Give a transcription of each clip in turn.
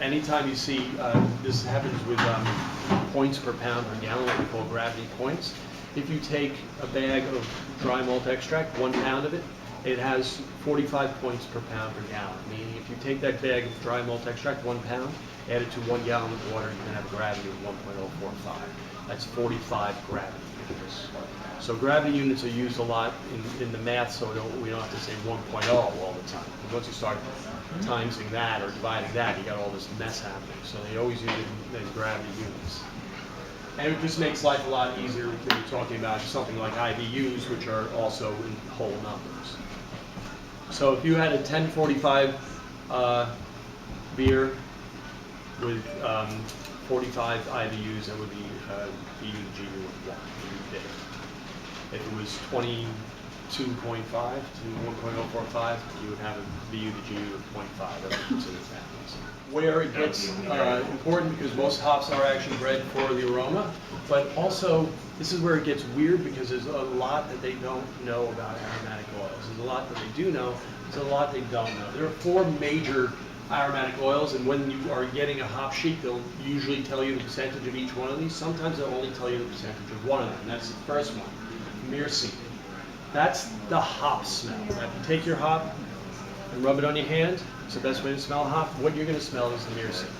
anytime you see, this happens with points per pound per gallon, what we call gravity points. If you take a bag of dry malt extract, 1 pound of it, it has 45 points per pound per gallon. Meaning if you take that bag of dry malt extract, 1 pound, add it to 1 gallon of water, you're going to have a gravity of 1.045. That's 45 gravity units. So gravity units are used a lot in the math, so we don't have to say 1.0 all the time. Because once you start timesing that or dividing that, you got all this mess happening. So they always use it as gravity units. And it just makes life a lot easier when you're talking about something like IBUs, which are also in whole numbers. So if you had a 1045 beer with 45 IBUs, that would be BU to GU of 1, bitter. If it was 22.5 to 1.045, you would have a BU to GU of 0.5. That would consider that. Where it gets important, because most hops are actually bred for the aroma, but also this is where it gets weird, because there's a lot that they don't know about aromatic oils. There's a lot that they do know, there's a lot they don't know. There are 4 major aromatic oils, and when you are getting a hop sheet, they'll usually tell you the percentage of each one of these. Sometimes they'll only tell you the percentage of one of them, and that's the first one, myrcene. That's the hop smell. Now, if you take your hop and rub it on your hand, it's the best way to smell a hop. What you're going to smell is the myrcene.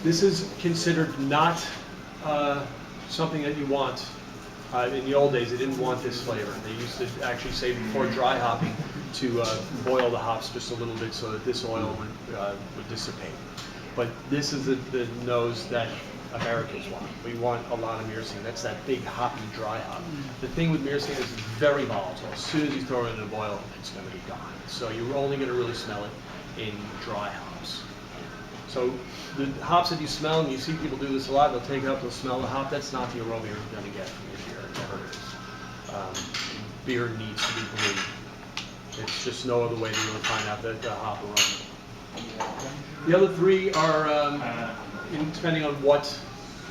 This is considered not something that you want. In the old days, they didn't want this flavor. They used to actually say before dry hopping to boil the hops just a little bit so that this oil would dissipate. But this is the nose that Americans want. We want a lot of myrcene. That's that big hoppy dry hop. The thing with myrcene is it's very volatile. As soon as you throw it in a boil, it's going to be gone. So you're only going to really smell it in dry hops. So the hops that you smell, and you see people do this a lot, they'll take it up, they'll smell the hop. That's not the aroma you're going to get from your beer. It never is. Beer needs to be brewed. It's just no other way to really find out the hop aroma. The other 3 are, depending on what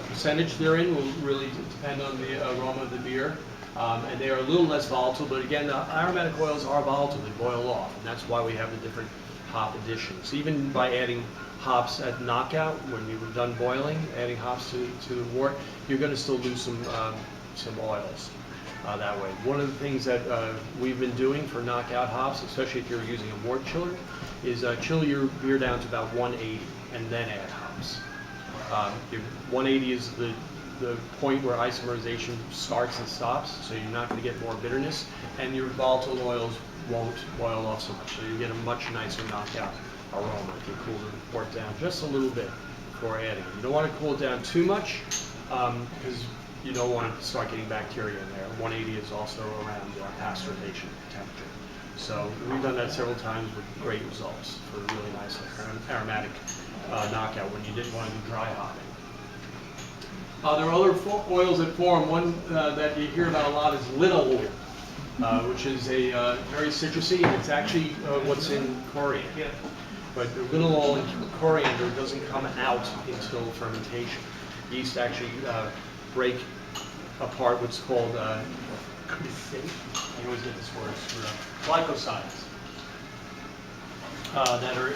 percentage they're in, will really depend on the aroma of the beer. And they are a little less volatile, but again, the aromatic oils are volatile, they boil off, and that's why we have the different hop additions. Even by adding hops at knockout, when you were done boiling, adding hops to the wort, you're going to still lose some oils that way. One of the things that we've been doing for knockout hops, especially if you're using a wort chiller, is chill your beer down to about 180 and then add hops. 180 is the point where isomerization starts and stops, so you're not going to get more bitterness, and your volatile oils won't boil off so much, so you get a much nicer knockout aroma if you cool the wort down just a little bit before adding it. You don't want to cool it down too much, because you don't want to start getting bacteria in there. 180 is also around pasteurization temperature. So we've done that several times with great results for really nice aromatic knockout when you didn't want to do dry hopping. There are other oils that form. One that you hear about a lot is linalool, which is a very citrusy, and it's actually what's in coriander. But the linalool and coriander doesn't come out until fermentation. Yeast actually break apart what's called, I always get this word screwed up, glycosides that are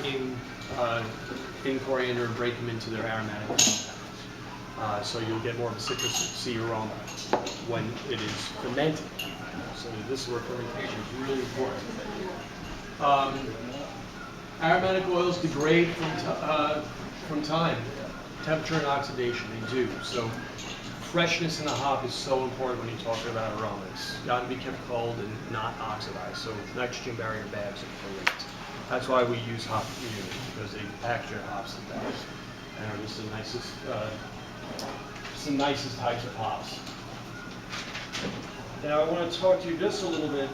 in coriander and break them into their aromatic compounds. So you'll get more of a citrusy aroma when it is fermented. So this is where fermentation is really important. Aromatic oils degrade from time, temperature and oxidation, they do. So freshness in the hop is so important when you're talking about aroma. It's got to be kept cold and not oxidized. So nitrogen barrier bags are great. That's why we use hop community, because they package their hops the best. And this is the nicest types of hops. Now I want to talk to you just a little bit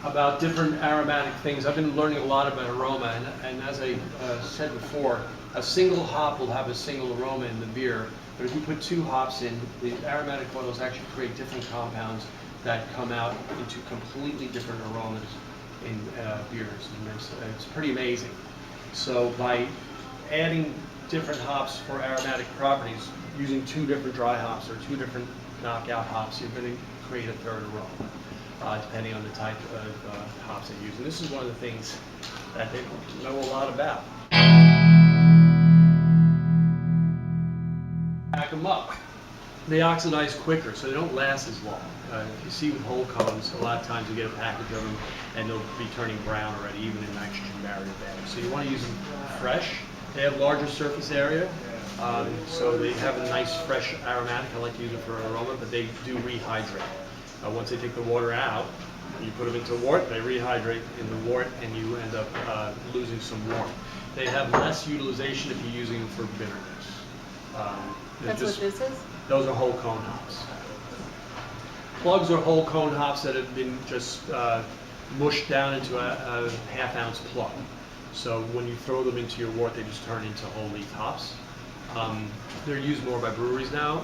about different aromatic things. I've been learning a lot about aroma, and as I said before, a single hop will have a single aroma in the beer, but if you put 2 hops in, the aromatic oils actually create different compounds that come out into completely different aromas in beers, and it's pretty amazing. So by adding different hops for aromatic properties, using 2 different dry hops or 2 different knockout hops, you're going to create a third aroma. depending on the type of hops they use. And this is one of the things that they know a lot about. Pack them up. They oxidize quicker, so they don't last as long. If you see with whole cones, a lot of times you get a package of them and they'll be turning brown already, even in nitrogen barrier bags. So you want to use them fresh. They have larger surface area, so they have a nice fresh aromatic. I like to use them for aroma, but they do rehydrate. Once they take the water out, you put them into wort, they rehydrate in the wort, and you end up losing some warmth. They have less utilization if you're using them for bitterness. That's what this is? Those are whole cone hops. Plugs are whole cone hops that have been just mushed down into a half-ounce plug. So when you throw them into your wort, they just turn into whole leaf hops. They're used more by breweries now.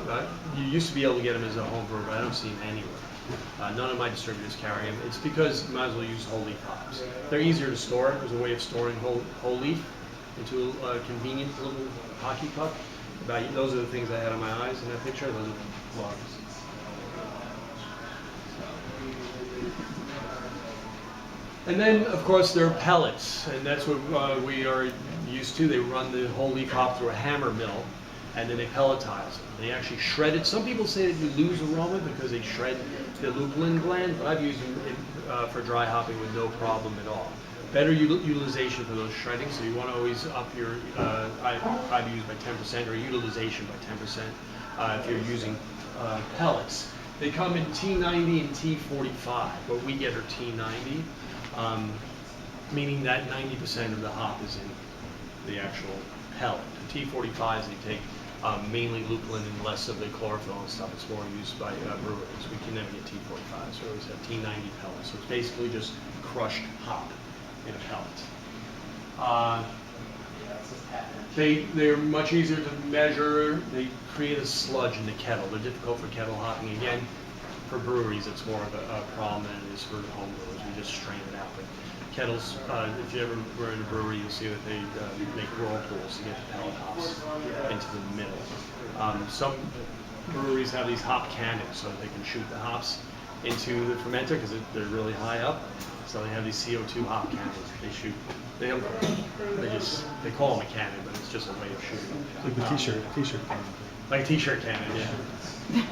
You used to be able to get them as a home brewer, but I don't see them anywhere. None of my distributors carry them. It's because you might as well use whole leaf hops. They're easier to store. There's a way of storing whole leaf into a convenient little hockey puck. Those are the things I had on my eyes in that picture. Those are plugs. And then, of course, there are pellets, and that's what we are used to. They run the whole leaf hop through a hammer mill, and then they pelletize them. They actually shred it. Some people say that you lose aroma because they shred the lupulin gland, but I've used them for dry hopping with no problem at all. Better utilization for those shredding, so you want to always up your IBUs by 10% or utilization by 10% if you're using pellets. They come in T90 and T45, but we get our T90, meaning that 90% of the hop is in the actual pellet. The T45s, they take mainly lupulin and less of the chlorophyll and stuff. It's more used by breweries. We can never get T45s, so we always have T90 pellets. So it's basically just crushed hop in a pellet. They're much easier to measure. They create a sludge in the kettle. They're difficult for kettle hopping. Again, for breweries, it's more of a problem than it is for home brewers. We just strain it out. But kettles, if you ever were in a brewery, you'll see that they make whirlpools to get the pellet hops into the middle. Some breweries have these hop cannons so that they can shoot the hops into the fermenter because they're really high up. So they have these CO2 hop cannons they shoot. They call them a cannon, but it's just a way of shooting. Like the t-shirt cannon. Like a t-shirt cannon, yeah.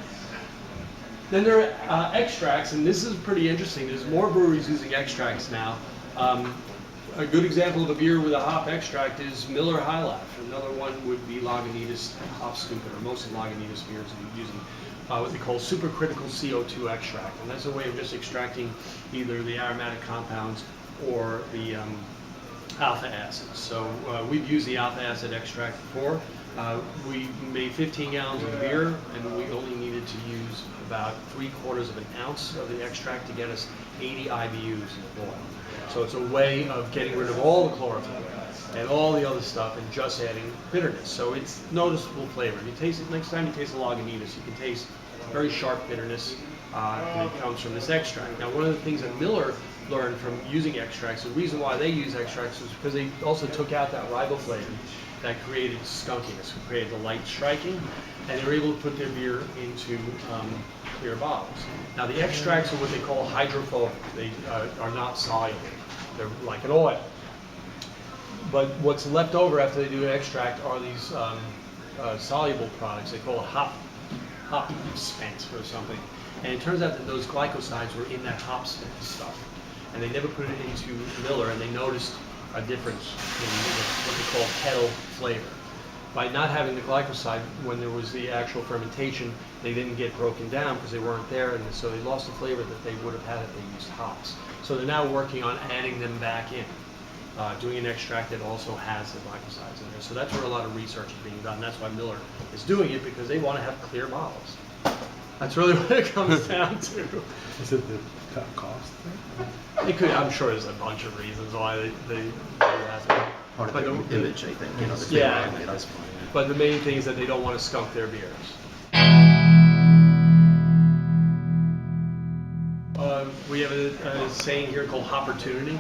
Then there are extracts, and this is pretty interesting. There's more breweries using extracts now. A good example of a beer with a hop extract is Miller High Life. Another one would be Lagunitas Hop Stupid, or most of Lagunitas beers are using what they call supercritical CO2 extract. And that's a way of just extracting either the aromatic compounds or the alpha acids. So we've used the alpha acid extract before. We made 15 gallons of beer, and we only needed to use about 3/4 of an ounce of the extract to get us 80 IBUs in the boil. So it's a way of getting rid of all the chlorophyll and all the other stuff and just adding bitterness. So it's noticeable flavor. If you taste it, next time you taste a Lagunitas, you can taste very sharp bitterness that comes from this extract. Now, one of the things that Miller learned from using extracts, the reason why they use extracts is because they also took out that riboflavin that created skunkiness, created the light striking, and they were able to put their beer into clear bottles. Now, the extracts are what they call hydrophobic. They are not soluble. They're like an oil. But what's left over after they do an extract are these soluble products. They call it hop spent or something. And it turns out that those glycosides were in that hop spent stuff. And they never put it into Miller, and they noticed a difference in what they call kettle flavor. By not having the glycoside, when there was the actual fermentation, they didn't get broken down because they weren't there, and so they lost the flavor that they would have had if they used hops. So they're now working on adding them back in, doing an extract that also has the glycosides in there. So that's where a lot of research is being done. That's why Miller is doing it, because they want to have clear bottles. That's really what it comes down to. Is it the cut cost thing? It could. I'm sure there's a bunch of reasons why they have it. Part of the image, I think. You know, the yeah. that's fine. But the main thing is that they don't want to skunk their beers. We have a saying here called hopportunity.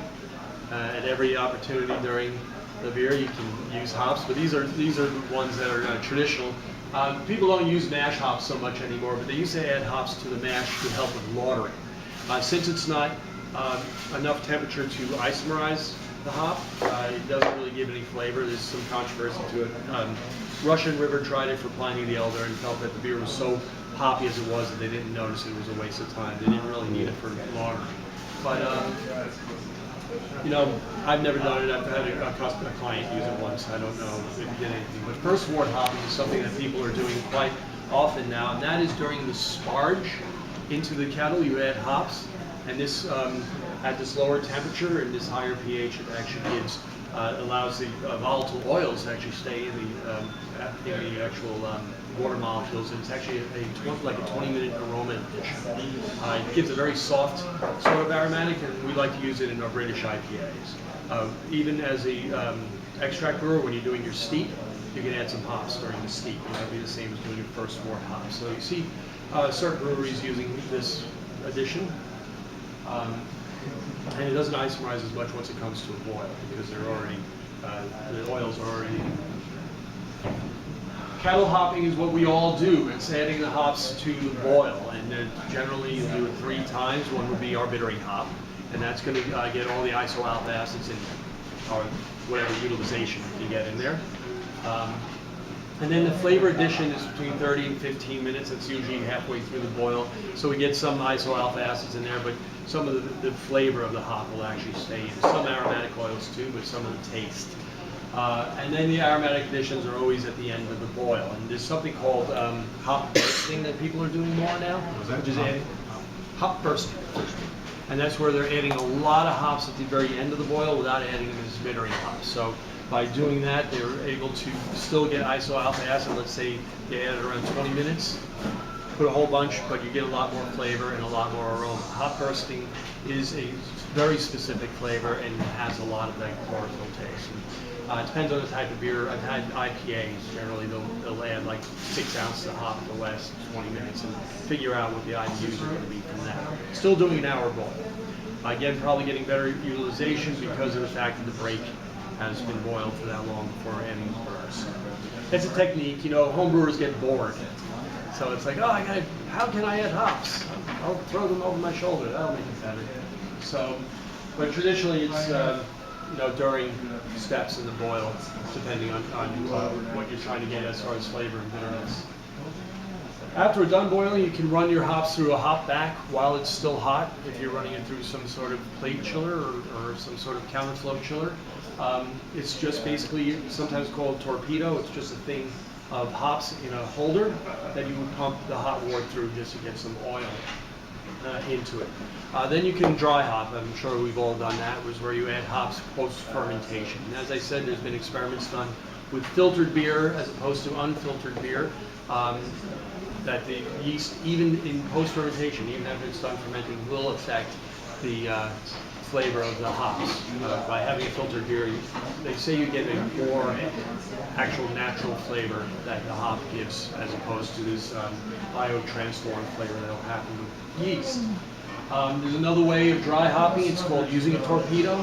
At every opportunity during the beer, you can use hops. But these are the ones that are traditional. People don't use mash hops so much anymore, but they used to add hops to the mash to help with lautering. Since it's not enough temperature to isomerize the hop, it doesn't really give any flavor. There's some controversy to it. Russian River tried it for Pliny the Elder and felt that the beer was so hoppy as it was that they didn't notice it was a waste of time. They didn't really need it for longer. But you know, I've never done it. I've had a client use it once. I don't know if it did anything. But first wort hopping is something that people are doing quite often now, and that is during the sparge into the kettle. You add hops, and this at this lower temperature and this higher pH, it actually gives allows the volatile oils to actually stay in the actual water molecules, and it's actually like a 20-minute aroma addition. It gives a very soft sort of aromatic, and we like to use it in our British IPAs. Even as a extract brewer, when you're doing your steep, you can add some hops during the steep. It would be the same as doing your first wort hops. So you see certain breweries using this addition. And it doesn't isomerize as much once it comes to a boil because they're already, the oils are already. Kettle hopping is what we all do. It's adding the hops to the boil, and generally you do it 3 times. One would be our bittering hop, and that's going to get all the isoalpha acids in, or whatever utilization you get in there. And then the flavor addition is between 30 and 15 minutes. That's usually halfway through the boil. So we get some isoalpha acids in there, but some of the flavor of the hop will actually stay in. Some aromatic oils too, but some of the taste. And then the aromatic additions are always at the end of the boil. And there's something called hop bursting that people are doing more now, which is adding hop bursting. And that's where they're adding a lot of hops at the very end of the boil without adding them as bittering hops. So by doing that, they're able to still get isoalpha acid. Let's say you add it around 20 minutes, put a whole bunch, but you get a lot more flavor and a lot more aroma. Hop bursting is a very specific flavor and has a lot of that chlorophyll taste. It depends on the type of beer. I've had IPAs, generally they'll add like 6 ounces of hop in the last 20 minutes and figure out what the IBUs are going to be from that. Still doing an hour boil. Again, probably getting better utilization because of the fact that the break has been boiled for that long before adding the burrs. It's a technique. You know, homebrewers get bored. So it's like, oh, how can I add hops? I'll throw them over my shoulder. That'll make it better. So, but traditionally it's, you know, during steps in the boil, depending on what you're trying to get as far as flavor and bitterness. After we're done boiling, you can run your hops through a hop back while it's still hot. If you're running it through some sort of plate chiller or some sort of counterflow chiller. It's just basically sometimes called torpedo. It's just a thing of hops in a holder that you would pump the hot wort through just to get some oil into it. Then you can dry hop. I'm sure we've all done that. Was where you add hops post-fermentation. And as I said, there's been experiments done with filtered beer as opposed to unfiltered beer. That the yeast, even in post-fermentation, even after it's done fermenting, will affect the flavor of the hops. By having a filtered beer, they say you get a more actual natural flavor that the hop gives as opposed to this biotransformed flavor that will happen with yeast. There's another way of dry hopping. It's called using a torpedo,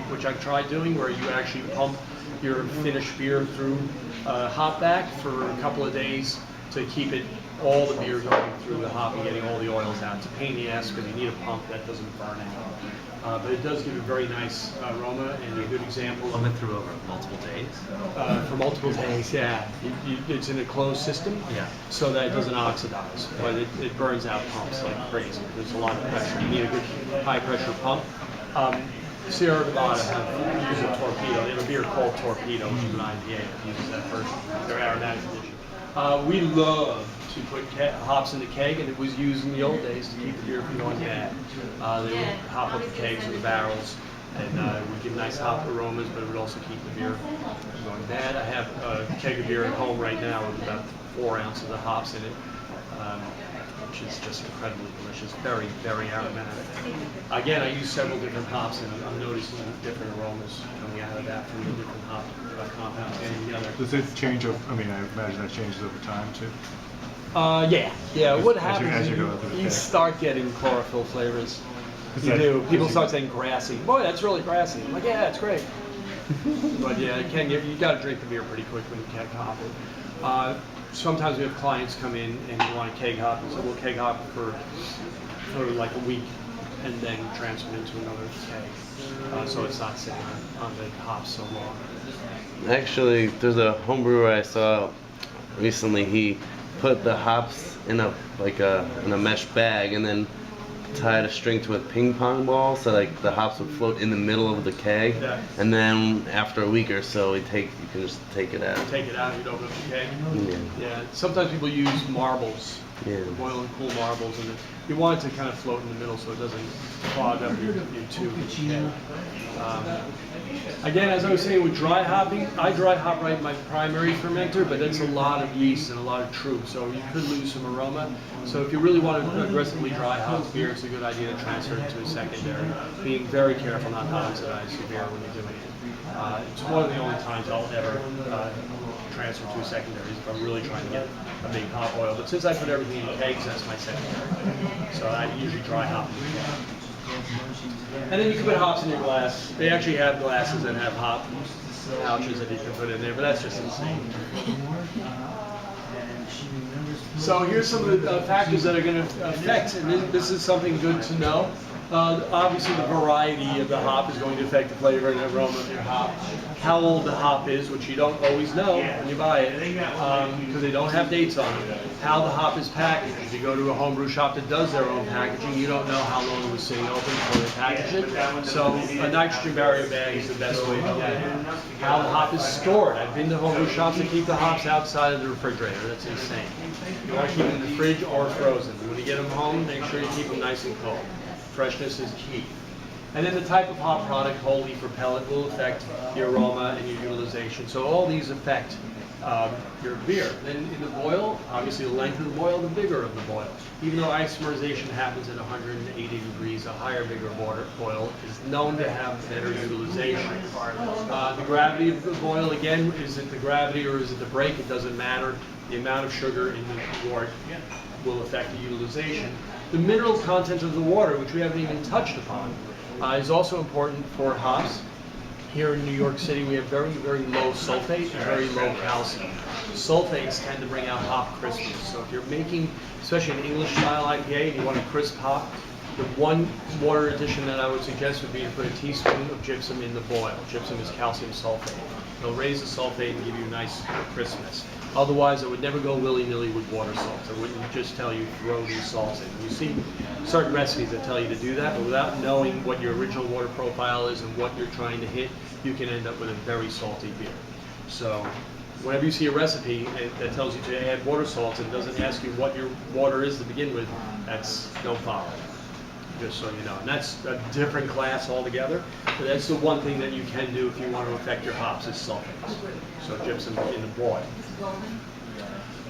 which I've tried doing, where you actually pump your finished beer through hop back for a couple of days to keep it all the beer going through the hop and getting all the oils out. It's a pain in the ass because you need a pump that doesn't burn out. But it does give a very nice aroma and a good example. Pump it through over multiple days? For multiple days, yeah. It's in a closed system, yeah, so that it doesn't oxidize, but it burns out pumps like crazy. There's a lot of pressure. You need a good high pressure pump. Sierra Nevada have used a torpedo. They have a beer called Torpedo, which is an IPA that uses that first, their aromatic addition. We love to put hops in the keg, and it was used in the old days to keep the beer from going bad. They would hop up the kegs or the barrels, and it would give nice hop aromas, but it would also keep the beer from going bad. I have a keg of beer at home right now with about 4 ounces of hops in it, which is just incredibly delicious, very, very aromatic. Again, I use several different hops, and I'm noticing different aromas coming out of that from the different hop compounds getting together. Does it change? I mean, I imagine that changes over time too. Yeah. What happens as you is go through the you day. start getting chlorophyll flavors. You that- do. People is start it- saying grassy. Boy, that's really grassy. I'm like, yeah, it's great. But yeah, you got to drink the beer pretty quick when you keg hop it. Sometimes we have clients come in and they want to keg hop, and so we'll keg hop for like a week and then transferred into another keg, so it's not sitting on the hops so long. Actually, there's a home brewer I saw recently. He put the hops in a mesh bag and then tied a string to a ping pong ball so like the hops would float in the middle of the keg. Yeah. And then after a week or so, you can just take it out. Take it out, you'd open up the keg. Yeah. Yeah. Sometimes people use marbles. Yeah. Boil and cool marbles, and you want it to kind of float in the middle so it doesn't clog up your tube. Again, as I was saying with dry hopping, I dry hop right my primary fermenter, but that's a lot of yeast and a lot of truth, so you could lose some aroma. So if you really want to aggressively dry hop beer, it's a good idea to transfer it to a secondary, being very careful not to oxidize your beer when you're doing it. It's one of the only times I'll ever transfer to a secondary if I'm really trying to get a big hop oil. But since I put everything in kegs, that's my secondary. So I usually dry hop in the keg. And then you can put hops in your glass. They actually have glasses that have hop pouches that you can put in there, but that's just insane. So here's some of the factors that are going to affect, and this is something good to know. Obviously the variety of the hop is going to affect the flavor and aroma of your hop. How old the hop is, which you don't always know when you buy it, because they don't have dates on it. How the hop is packaged. If you go to a homebrew shop that does their own packaging, you don't know how long it was sitting open before they packaged it. So a nitrogen barrier bag is the best way to get it. How the hop is stored. I've been to homebrew shops that keep the hops outside of the refrigerator. That's insane. You want to keep them in the fridge or frozen. When you get them home, make sure you keep them nice and cold. Freshness is key. And then the type of hop product, whole leaf or pellet, will affect your aroma and your utilization. So all these affect your beer. Then in the boil, obviously the length of the boil, the bigger of the boil. Even though isomerization happens at 180 degrees, a higher, bigger boil is known to have better utilization. The gravity of the boil, again, is it the gravity or is it the break? It doesn't matter. The amount of sugar in the wort will affect the utilization. The mineral content of the water, which we haven't even touched upon, is also important for hops. Here in New York City, we have very, very low sulfate and very low calcium. Sulfates tend to bring out hop crispness. So if you're making, especially an English style IPA, and you want a crisp hop, the one water addition that I would suggest would be to put a teaspoon of gypsum in the boil. Gypsum is calcium sulfate. It'll raise the sulfate and give you nice crispness. Otherwise, I would never go willy-nilly with water salts. I wouldn't just tell you throw these salts in. You see certain recipes that tell you to do that, but without knowing what your original water profile is and what you're trying to hit, you can end up with a very salty beer. So whenever you see a recipe that tells you to add water salts and doesn't ask you what your water is to begin with, don't follow it, just so you know. And that's a different class altogether, but that's the one thing that you can do if you want to affect your hops is sulfates. So gypsum in the boil.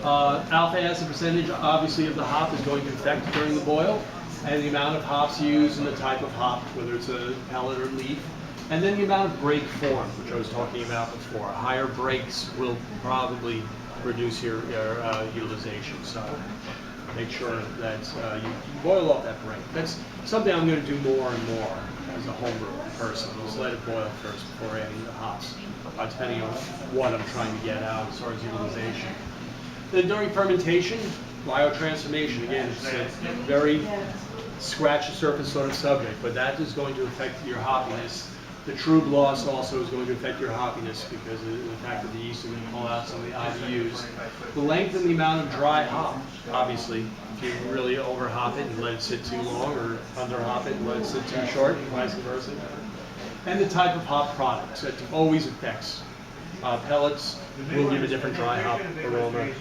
Alpha acid percentage, obviously, of the hop is going to affect during the boil, and the amount of hops used and the type of hop, whether it's a pellet or leaf, and then the amount of break form, which I was talking about before. Higher breaks will probably reduce your utilization, so make sure that you boil off that break. That's something I'm going to do more and more as a homebrew person. Just let it boil first before adding the hops, depending on what I'm trying to get out as far as utilization. Then during fermentation, biotransformation, again, it's a very scratch the surface sort of subject, but that is going to affect your hoppiness. The true loss also is going to affect your hoppiness because of the fact that the yeast are going to pull out some of the IBUs. The length and the amount of dry hop, obviously, if you really over hop it and let it sit too long, or under hop it and let it sit too short, vice versa. And the type of hop product that always affects. Pellets will give a different dry hop aroma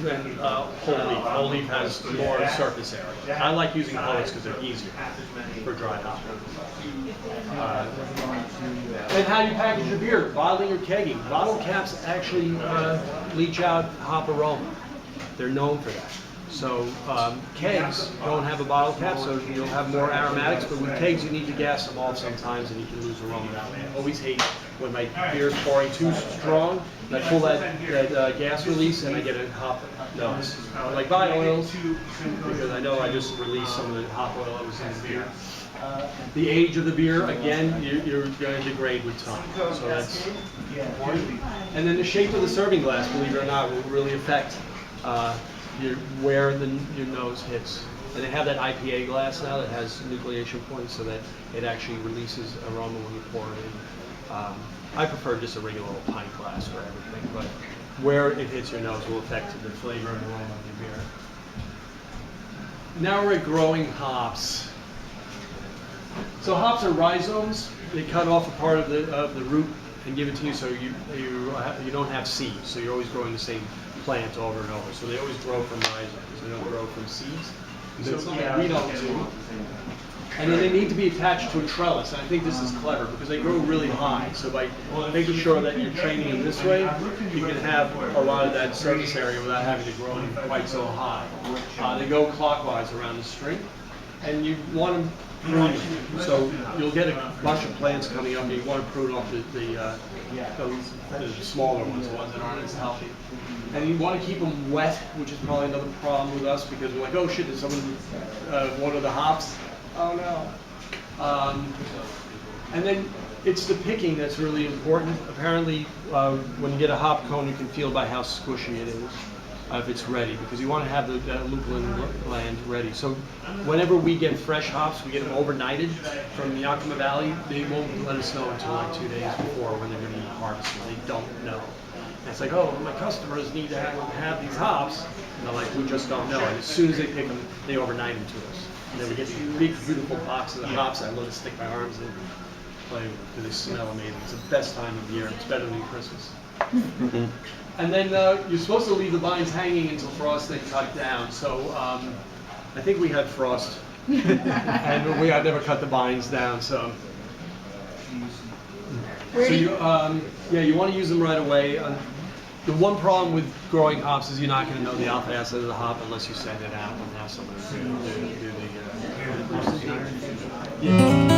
than whole leaf. Whole leaf has more surface area. I like using pellets because they're easier for dry hop. And how you package your beer, bottling or kegging. Bottle caps actually leach out hop aroma. They're known for that. So kegs don't have a bottle cap, so you'll have more aromatics, but with kegs you need to gas them off sometimes and you can lose aroma that way. I always hate when my beer is pouring too strong, and I pull that gas release and I get a hop nose. I like buy oils because I know I just released some of the hop oil that was in the beer. The age of the beer, again, you're going to degrade with time. So that's important. And then the shape of the serving glass, believe it or not, will really affect where your nose hits And they have that IPA glass now that has nucleation points so that it actually releases aroma when you pour it in. I prefer just a regular old pint glass for everything, but where it hits your nose will affect the flavor and aroma of your beer. Now we're at growing hops. So hops are rhizomes. They cut off a part of the root and give it to you, so you don't have seeds. So you're always growing the same plant over and over. So they always grow from rhizomes. They don't grow from seeds. So it's something we don't do. And then they need to be attached to a trellis. And I think this is clever because they grow really high. So by making sure that you're training them this way, you can have a lot of that surface area without having to grow them quite so high. They go clockwise around the string, and you want them pruned. So you'll get a bunch of plants coming up, and you want to prune off the smaller ones, the ones that aren't as healthy. And you want to keep them wet, which is probably another problem with us because we're like, oh shit, did someone water the hops? Oh no. And then it's the picking that's really important. Apparently, when you get a hop cone, you can feel by how squishy it is if it's ready, because you want to have the lupulin gland ready. So whenever we get fresh hops, we get them overnighted from Yakima Valley. They won't let us know until like 2 days before when they're going to be harvested. They don't know. And it's like, oh, my customers need to have these hops. And they're like, we just don't know. And as soon as they pick them, they overnight them to us. And then we get these big, beautiful boxes of hops that I love to stick my arms in, play with, because they smell amazing. It's the best time of year. It's better than Christmas. And then you're supposed to leave the vines hanging until frost, then cut down. So I think we had frost, and I never cut the vines down. So you want to use them right away. The one problem with growing hops is you're not going to know the alpha acid of the hop unless you send it out and have someone do the